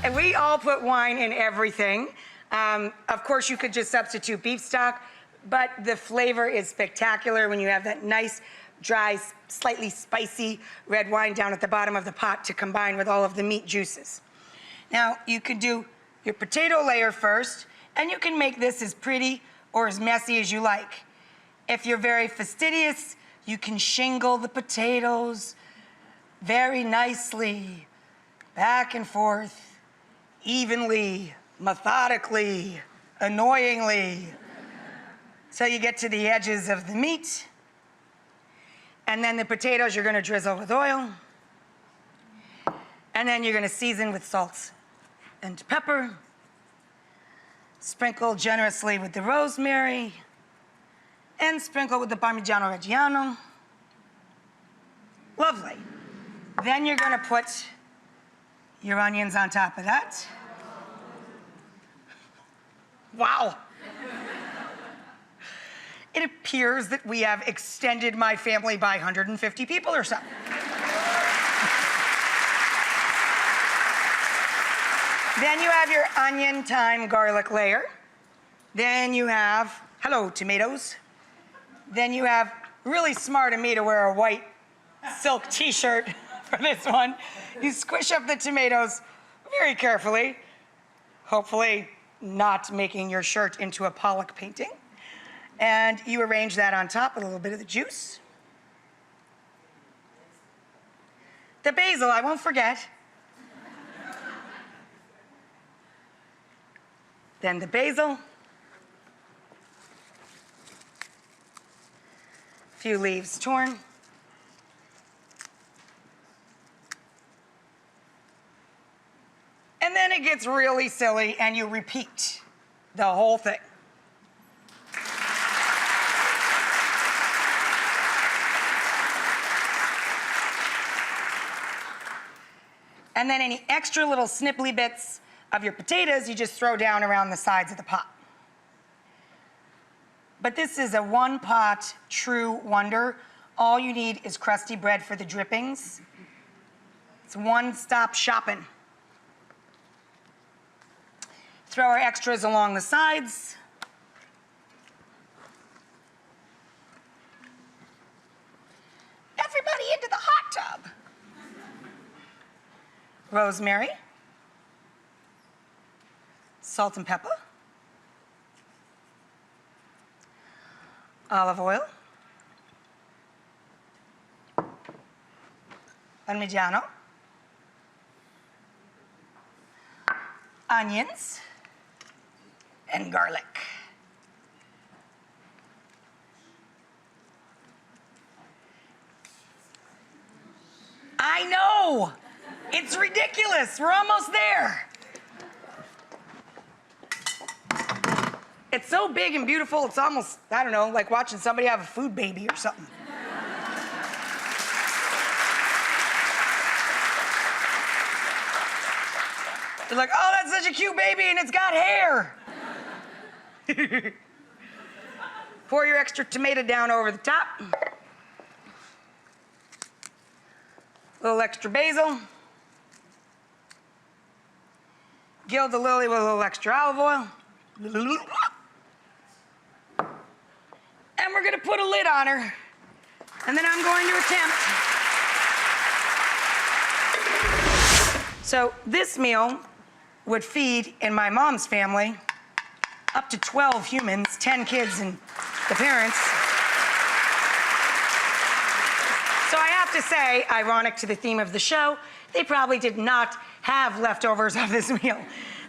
And we all put wine in everything. Of course, you could just substitute beef stock, but the flavor is spectacular when you have that nice, dry, slightly spicy red wine down at the bottom of the pot to combine with all of the meat juices. Now, you could do your potato layer first, and you can make this as pretty or as messy as you like. If you're very fastidious, you can shingle the potatoes very nicely, back and forth, evenly, methodically, annoyingly, till you get to the edges of the meat. And then the potatoes you're gonna drizzle with oil. And then you're gonna season with salt and pepper. Sprinkle generously with the rosemary. And sprinkle with the Parmigiano Reggiano. Lovely. Then you're gonna put your onions on top of that. Wow. It appears that we have extended my family by 150 people or so. Then you have your onion, thyme, garlic layer. Then you have, hello, tomatoes. Then you have, really smart of me to wear a white silk t-shirt for this one. You squish up the tomatoes very carefully, hopefully not making your shirt into a Pollock painting. And you arrange that on top with a little bit of the juice. The basil, I won't forget. Then the basil. A few leaves torn. And then it gets really silly and you repeat the whole thing. And then any extra little snipply bits of your potatoes, you just throw down around the sides of the pot. But this is a one-pot true wonder. All you need is crusty bread for the drippings. It's one-stop shopping. Throw our extras along the sides. Everybody into the hot tub. Rosemary, salt and pepper, olive oil, Parmigiano, onions, and garlic. I know! It's ridiculous. We're almost there. It's so big and beautiful, it's almost, I don't know, like watching somebody have a food baby or something. They're like, oh, that's such a cute baby and it's got hair. Pour your extra tomato down over the top. A little extra basil. Gild the lily with a little extra olive oil. And we're gonna put a lid on her. And then I'm going to attempt. So this meal would feed, in my mom's family, up to 12 humans, 10 kids and the parents. So I have to say, ironic to the theme of the show, they probably did not have leftovers of this meal.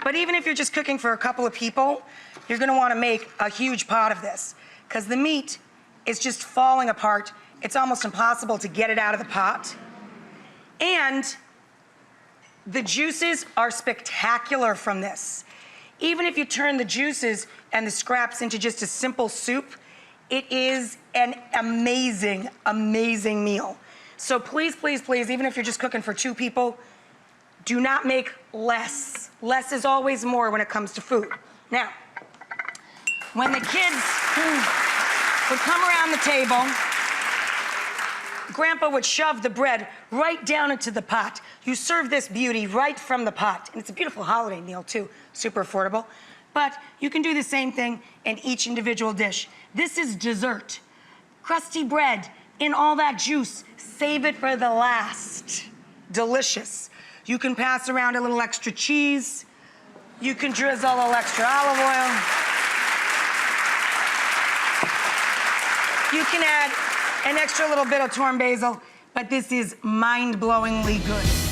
But even if you're just cooking for a couple of people, you're gonna wanna make a huge pot of this because the meat is just falling apart. It's almost impossible to get it out of the pot. And the juices are spectacular from this. Even if you turn the juices and the scraps into just a simple soup, it is an amazing, amazing meal. So please, please, please, even if you're just cooking for 2 people, do not make less. Less is always more when it comes to food. Now, when the kids would come around the table, Grandpa would shove the bread right down into the pot. You serve this beauty right from the pot. And it's a beautiful holiday meal, too. Super affordable. But you can do the same thing in each individual dish. This is dessert. Crusty bread in all that juice. Save it for the last. Delicious. You can pass around a little extra cheese. You can drizzle a little extra olive oil. You can add an extra little bit of torn basil, but this is mind-blowingly good.